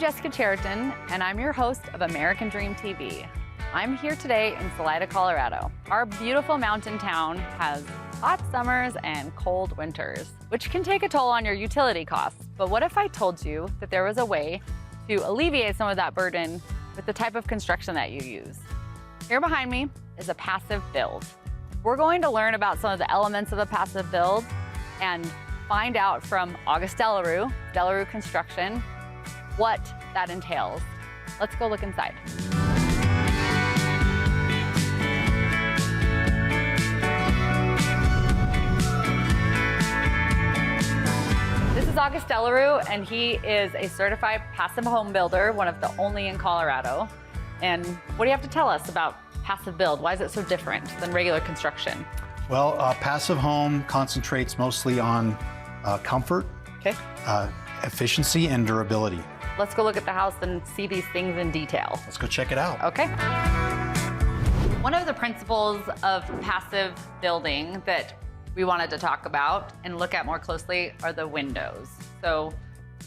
Jessica Cheriton, and I'm your host of American Dream TV. I'm here today in Salida, Colorado. Our beautiful mountain town has hot summers and cold winters, which can take a toll on your utility costs. But what if I told you that there was a way to alleviate some of that burden with the type of construction that you use? Here behind me is a passive build. We're going to learn about some of the elements of a passive build and find out from August Delarue Construction, what that entails. Let's go look inside. This is August Delarue, and he is a certified passive home builder, one of the only in Colorado. And what do you have to tell us about passive build? Why is it so different than regular construction? Well, passive home concentrates mostly on comfort, Okay. efficiency, and durability. Let's go look at the house and see these things in detail. Let's go check it out. Okay. One of the principles of passive building that we wanted to talk about and look at more closely are the windows. So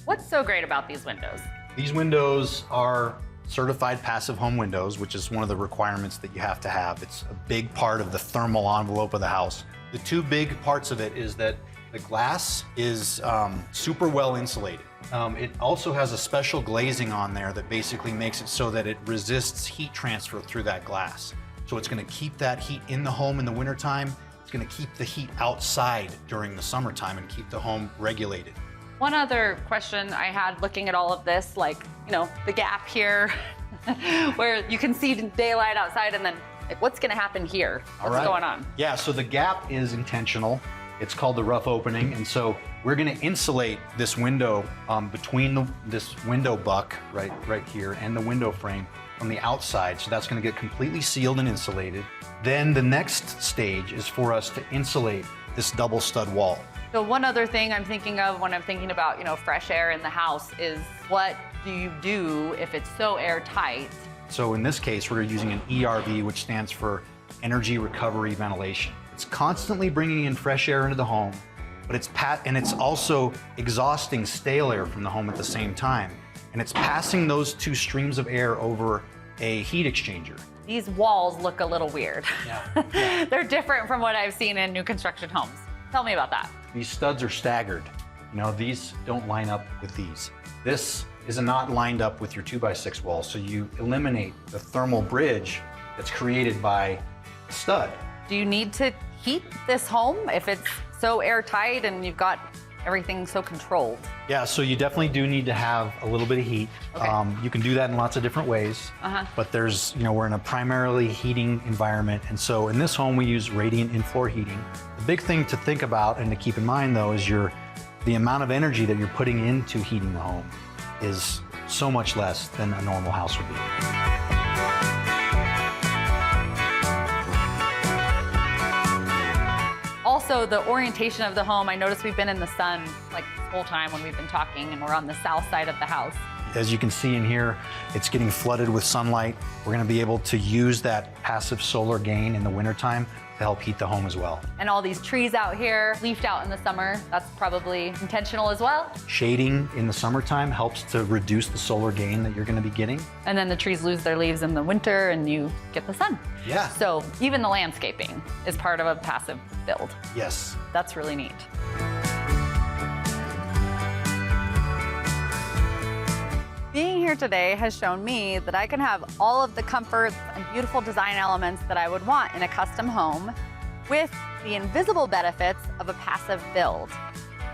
what's so great about these windows? These windows are certified passive home windows, which is one of the requirements that you have to have. It's a big part of the thermal envelope of the house. The two big parts of it is that the glass is super well insulated. It also has a special glazing on there that basically makes it so that it resists heat transfer through that glass. So it's gonna keep that heat in the home in the wintertime. It's gonna keep the heat outside during the summertime and keep the home regulated. One other question I had looking at all of this, like, you know, the gap here where you can see daylight outside, and then like, what's gonna happen here? What's going on? Yeah, so the gap is intentional. It's called the rough opening, and so we're gonna insulate this window between this window buck right here and the window frame from the outside, so that's gonna get completely sealed and insulated. Then the next stage is for us to insulate this double stud wall. So one other thing I'm thinking of when I'm thinking about, you know, fresh air in the house is what do you do if it's so airtight? So in this case, we're using an ERV, which stands for Energy Recovery Ventilation. It's constantly bringing in fresh air into the home, but it's also exhausting stale air from the home at the same time. And it's passing those two streams of air over a heat exchanger. These walls look a little weird. Yeah. They're different from what I've seen in new construction homes. Tell me about that. These studs are staggered. You know, these don't line up with these. This is not lined up with your 2x6 wall, so you eliminate the thermal bridge that's created by the stud. Do you need to heat this home if it's so airtight and you've got everything so controlled? Yeah, so you definitely do need to have a little bit of heat. Okay. You can do that in lots of different ways, but there's, you know, we're in a primarily heating environment, and so in this home we use radiant in-floor heating. The big thing to think about and to keep in mind though is the amount of energy that you're putting into heating the home is so much less than a normal house would be. Also, the orientation of the home, I noticed we've been in the sun like this whole time when we've been talking, and we're on the south side of the house. As you can see in here, it's getting flooded with sunlight. We're gonna be able to use that passive solar gain in the wintertime to help heat the home as well. And all these trees out here, leafed out in the summer, that's probably intentional as well. Shading in the summertime helps to reduce the solar gain that you're gonna be getting. And then the trees lose their leaves in the winter and you get the sun. Yeah. So even the landscaping is part of a passive build. Yes. That's really neat. Being here today has shown me that I can have all of the comforts and beautiful design elements that I would want in a custom home with the invisible benefits of a passive build.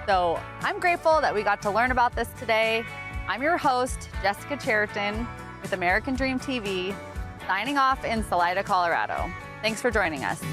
So I'm grateful that we got to learn about this today. I'm your host, Jessica Cheriton with American Dream TV, signing off in Salida, Colorado. Thanks for joining us.